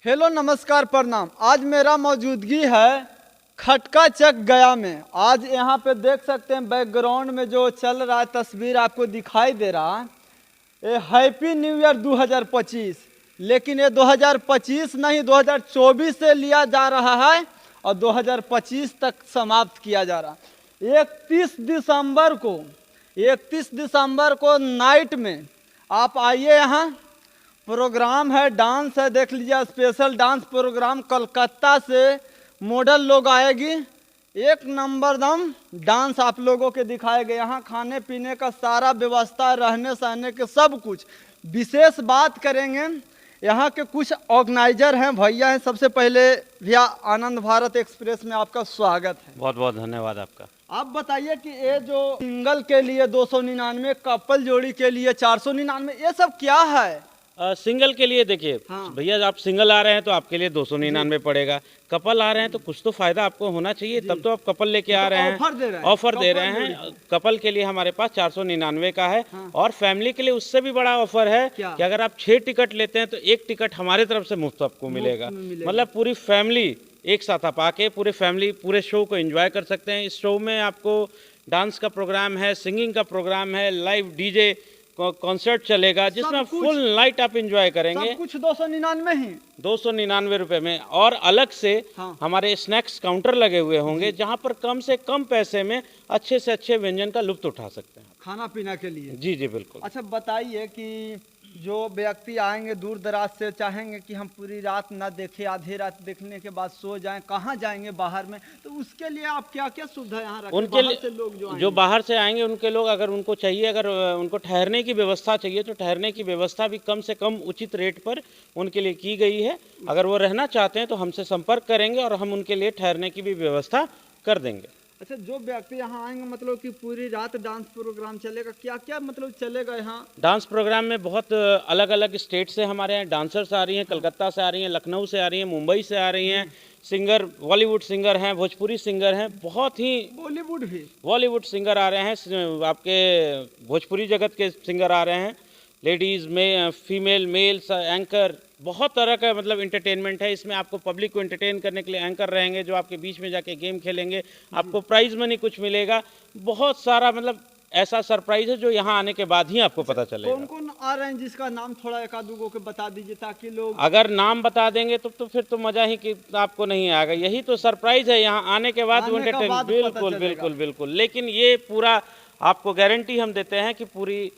Hello नमस्कार प्रणाम। आज मेरा मौजूदगी है खटका चक गया में। आज यहाँ पे देख सकते हैं बैकग्राउंड में जो चल रहा है तस्वीर आपको दिखाई दे रहा है, ये हैप्पी न्यू ईयर 2025। लेकिन ये 2025 नहीं 2024 से लिया जा रहा है और 2025 तक समाप्त किया जा रहा है। 31 दिसंबर को नाइट में आप आइए, यहाँ प्रोग्राम है, डांस है, देख लीजिए स्पेशल डांस प्रोग्राम। कलकत्ता से मॉडल लोग आएगी, एक नंबर दम डांस आप लोगों के दिखाएंगे। यहाँ खाने पीने का सारा व्यवस्था, रहने सहने के सब कुछ। विशेष बात करेंगे, यहाँ के कुछ ऑर्गेनाइजर हैं, भैया हैं। सबसे पहले भैया आनंद भारत एक्सप्रेस में आपका स्वागत है। बहुत बहुत धन्यवाद आपका। आप बताइए कि ये जो सिंगल के लिए 299, कपल जोड़ी के लिए 499, ये सब क्या है? सिंगल के लिए देखिए, हाँ। भैया आप सिंगल आ रहे हैं तो आपके लिए 299 पड़ेगा। कपल आ रहे हैं तो कुछ तो फायदा आपको होना चाहिए, तब तो आप कपल लेके आ रहे हैं। ऑफर दे रहे हैं। कपल के लिए हमारे पास 499 का है। हाँ। और फैमिली के लिए उससे भी बड़ा ऑफर है कि अगर आप 6 टिकट लेते हैं तो एक टिकट हमारे तरफ से मुफ्त आपको मिलेगा। मतलब पूरी फैमिली एक साथ आप आके पूरे शो को एंजॉय कर सकते हैं। इस शो में आपको डांस का प्रोग्राम है, सिंगिंग का प्रोग्राम है, लाइव डीजे कॉन्सर्ट चलेगा, जिसमें आप फुल नाइट आप एंजॉय करेंगे। सब कुछ 299 ही, 299 रुपए में। और अलग से हमारे स्नैक्स काउंटर लगे हुए होंगे, जहां पर कम से कम पैसे में अच्छे से अच्छे व्यंजन का लुत्फ उठा सकते हैं खाना पीना के लिए। जी जी बिल्कुल। अच्छा बताइए कि जो व्यक्ति आएंगे दूर दराज से, चाहेंगे कि हम पूरी रात ना देखें, आधी रात देखने के बाद सो जाएं, कहाँ जाएंगे बाहर में, तो उसके लिए आप क्या क्या सुविधा यहाँ रखें? उनके लिए लोग जो बाहर से आएंगे, उनके लोग अगर उनको चाहिए, अगर उनको ठहरने की व्यवस्था चाहिए तो ठहरने की व्यवस्था भी कम से कम उचित रेट पर उनके लिए की गई है। अगर वो रहना चाहते हैं तो हमसे संपर्क करेंगे और हम उनके लिए ठहरने की भी व्यवस्था कर देंगे। अच्छा, जो व्यक्ति यहाँ आएंगे मतलब कि पूरी रात डांस प्रोग्राम चलेगा, क्या क्या मतलब चलेगा यहाँ? डांस प्रोग्राम में बहुत अलग अलग स्टेट से हमारे यहाँ डांसर्स आ रही हैं। कलकत्ता से आ रही हैं, लखनऊ से आ रही हैं, मुंबई से आ रही हैं। सिंगर बॉलीवुड सिंगर हैं, भोजपुरी सिंगर हैं, बहुत ही बॉलीवुड सिंगर आ रहे हैं। आपके भोजपुरी जगत के सिंगर आ रहे हैं, लेडीज़ में फीमेल मेल्स एंकर, बहुत तरह का मतलब इंटरटेनमेंट है इसमें। आपको पब्लिक को एंटरटेन करने के लिए एंकर रहेंगे जो आपके बीच में जाके गेम खेलेंगे। आपको प्राइज मनी कुछ मिलेगा, बहुत सारा मतलब ऐसा सरप्राइज है जो यहाँ आने के बाद ही आपको पता चलेगा। कौन कौन आ रहे हैं जिसका नाम थोड़ा एक आध को बता दीजिए, ताकि लोग अगर नाम बता देंगे तो फिर तो मजा ही कि आपको नहीं आएगा। यही तो सरप्राइज है, यहाँ आने के बाद बिल्कुल बिल्कुल बिल्कुल। लेकिन ये पूरा आपको गारंटी हम देते हैं कि पूरी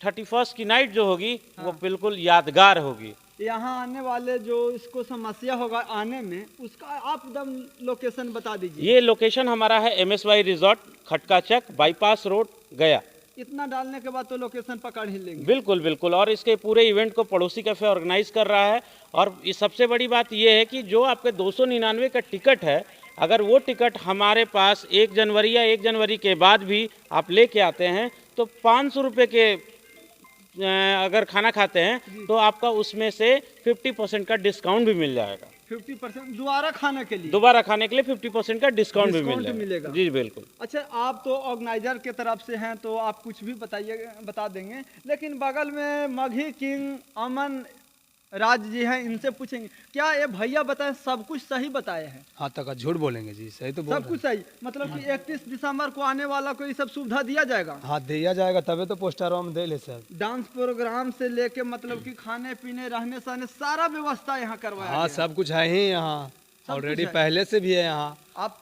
31 की नाइट जो होगी वो बिल्कुल यादगार होगी। यहाँ आने वाले जो इसको समस्या होगा आने में, उसका आप एकदम लोकेशन बता दीजिए। ये लोकेशन हमारा है MSY रिजॉर्ट, खटका चक, बाईपास रोड, गया। इतना डालने के बाद तो लोकेशन पकड़ ही लेंगे। बिल्कुल बिल्कुल। और इसके पूरे इवेंट को पड़ोसी कैफे ऑर्गेनाइज कर रहा है। और सबसे बड़ी बात यह है कि जो आपके 299 का टिकट है, अगर वो टिकट हमारे पास 1 जनवरी या 1 जनवरी के बाद भी आप लेके आते हैं तो 500 रुपये के अगर खाना खाते हैं तो आपका उसमें से 50% का डिस्काउंट भी मिल जाएगा। 50% दोबारा खाने के लिए 50% का डिस्काउंट भी मिलेगा। जी बिल्कुल। अच्छा, आप तो ऑर्गेनाइजर के तरफ से हैं तो आप कुछ भी बता देंगे, लेकिन बगल में मघी किंग अमन राज जी हैं, इनसे पूछेंगे क्या ये भैया बताए सब कुछ सही बताए हैं? हाँ तक झूठ बोलेंगे जी, सही तो बोल सब कुछ सही। मतलब कि 31 दिसंबर को आने वाला को ये सब सुविधा दिया जाएगा? हाँ दिया जाएगा, तभी तो पोस्टर में दे ले सर। डांस प्रोग्राम से लेके मतलब कि खाने पीने रहने सहने सारा व्यवस्था यहाँ करवाया? हाँ सब कुछ है ही यहाँ, ऑलरेडी पहले से भी है यहाँ। आप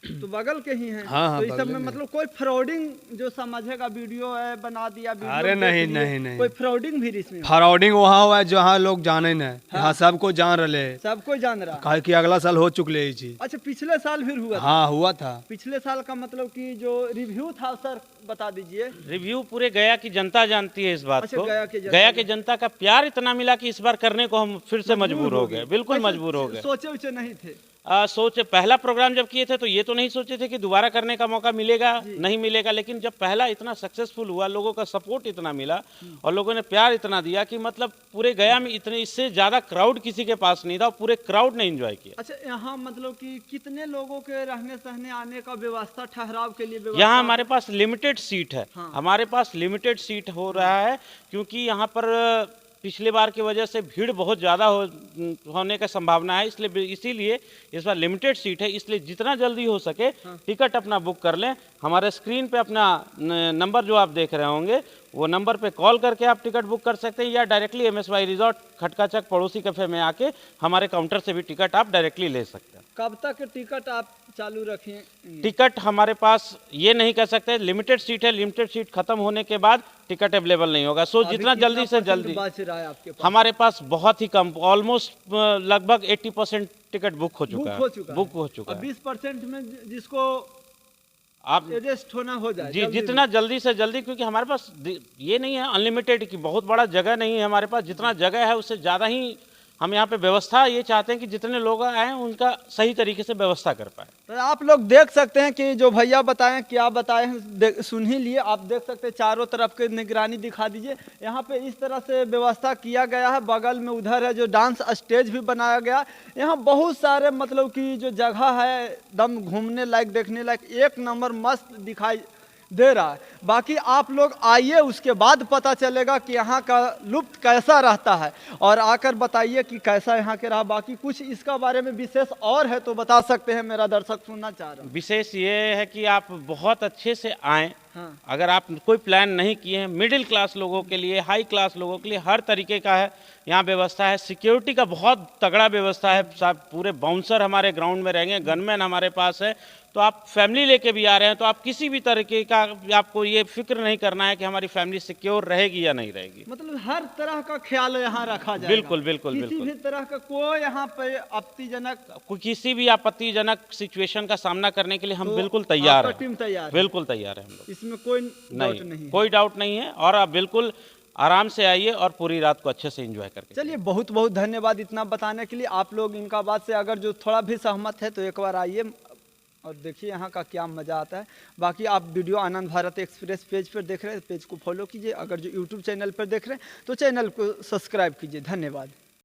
तो बगल के ही हैं। हाँ, तो इस सब में मतलब कोई फ्रॉडिंग जो समझेगा, वीडियो है बना दिया वीडियो, अरे नहीं कोई फ्रॉडिंग भी इसमें? फ्रॉडिंग वहाँ हुआ है जहाँ लोग जाने न, यहाँ सबको जान रहे, सबको जान रहा कहा कि अगला साल हो चुके ये चीज। अच्छा, पिछले साल फिर हुआ? हाँ हुआ था। पिछले साल का मतलब कि जो रिव्यू था सर बता दीजिए। रिव्यू पूरे गया की जनता जानती है इस बात अच्छा, को। गया की जनता का प्यार इतना मिला कि इस बार करने को हम फिर से मजबूर हो गए। बिल्कुल मजबूर हो गए। सोचे नहीं थे? सोचे पहला प्रोग्राम जब किए थे तो ये तो नहीं सोचे थे कि दोबारा करने का मौका मिलेगा नहीं मिलेगा, लेकिन जब पहला इतना सक्सेसफुल हुआ, लोगों का सपोर्ट इतना मिला और लोगों ने प्यार इतना दिया कि मतलब पूरे गया में इतने इससे ज्यादा क्राउड किसी के पास नहीं था, पूरे क्राउड ने एंजॉय किया। अच्छा, यहाँ मतलब कि कितने लोगों के रहने सहने आने का व्यवस्था, ठहराव के लिए व्यवस्था? यहाँ हमारे पास लिमिटेड सीट है। हमारे पास लिमिटेड सीट हो रहा है क्योंकि यहाँ पर पिछले बार की वजह से भीड़ बहुत ज़्यादा होने का संभावना है, इसलिए इसीलिए इस बार लिमिटेड सीट है, इसलिए जितना जल्दी हो सके टिकट अपना बुक कर लें। हमारे स्क्रीन पे अपना नंबर जो आप देख रहे होंगे वो नंबर पे कॉल करके आप टिकट बुक कर सकते हैं, या डायरेक्टली MSY रिजॉर्ट खटका चक पड़ोसी कैफे में आके हमारे काउंटर से भी टिकट आप डायरेक्टली ले सकते हैं। कब तक टिकट आप चालू रखें? टिकट हमारे पास ये नहीं कह सकते, लिमिटेड सीट है, लिमिटेड सीट खत्म होने के बाद टिकट अवेलेबल नहीं होगा। सो जितना जल्दी से जल्दी बच रहा है आपके पास? हमारे पास बहुत ही कम, ऑलमोस्ट लगभग 80% टिकट बुक हो चुका है। बुक हो चुका है। 20% में जिसको आप एडजस्ट होना हो जाए जी, जितना जल्दी से जल्दी, क्योंकि हमारे पास ये नहीं है अनलिमिटेड की, बहुत बड़ा जगह नहीं है हमारे पास, जितना जगह है उससे ज़्यादा ही हम यहाँ पे व्यवस्था ये चाहते हैं कि जितने लोग आए उनका सही तरीके से व्यवस्था कर पाए। तो आप लोग देख सकते हैं कि जो भैया बताएं क्या बताएं, सुन ही लिए। आप देख सकते हैं चारों तरफ की निगरानी दिखा दीजिए। यहाँ पे इस तरह से व्यवस्था किया गया है। बगल में उधर है जो डांस स्टेज भी बनाया गया। यहाँ बहुत सारे मतलब कि जो जगह है एकदम घूमने लायक, देखने लायक, एक नंबर मस्त दिखाई दे रहा है। बाकी आप लोग आइए, उसके बाद पता चलेगा कि यहाँ का लुत्फ कैसा रहता है, और आकर बताइए कि कैसा यहाँ के रहा। बाकी कुछ इसका बारे में विशेष और है तो बता सकते हैं, मेरा दर्शक सुनना चाह रहा हूँ। विशेष ये है कि आप बहुत अच्छे से आएँ। हाँ। अगर आप कोई प्लान नहीं किए हैं, मिडिल क्लास लोगों के लिए, हाई क्लास लोगों के लिए हर तरीके का है यहाँ व्यवस्था है। सिक्योरिटी का बहुत तगड़ा व्यवस्था है, सब पूरे बाउंसर हमारे ग्राउंड में रहेंगे, गनमैन हमारे पास है। तो आप फैमिली लेके भी आ रहे हैं तो आप किसी भी तरीके का आपको ये फिक्र नहीं करना है कि हमारी फैमिली सिक्योर रहेगी या नहीं रहेगी। मतलब हर तरह का ख्याल यहाँ रखा जाएगा। बिल्कुल बिल्कुल किसी बिल्कुल। भी तरह का कोई यहाँ पे आपत्तिजनक, किसी भी आपत्तिजनक सिचुएशन का सामना करने के लिए हम तो बिल्कुल तैयार आपका टीम हैं। तैयार है? बिल्कुल तैयार है हम लोग, इसमें कोई डाउट नहीं है। कोई डाउट नहीं है। और आप बिल्कुल आराम से आइए और पूरी रात को अच्छे से एंजॉय करके। चलिए, बहुत बहुत धन्यवाद इतना बताने के लिए। आप लोग इनका बात से अगर जो थोड़ा भी सहमत है तो एक बार आइए और देखिए यहाँ का क्या मज़ा आता है। बाकी आप वीडियो आनंद भारत एक्सप्रेस पेज पर देख रहे हैं, पेज को फॉलो कीजिए। अगर जो यूट्यूब चैनल पर देख रहे हैं तो चैनल को सब्सक्राइब कीजिए। धन्यवाद।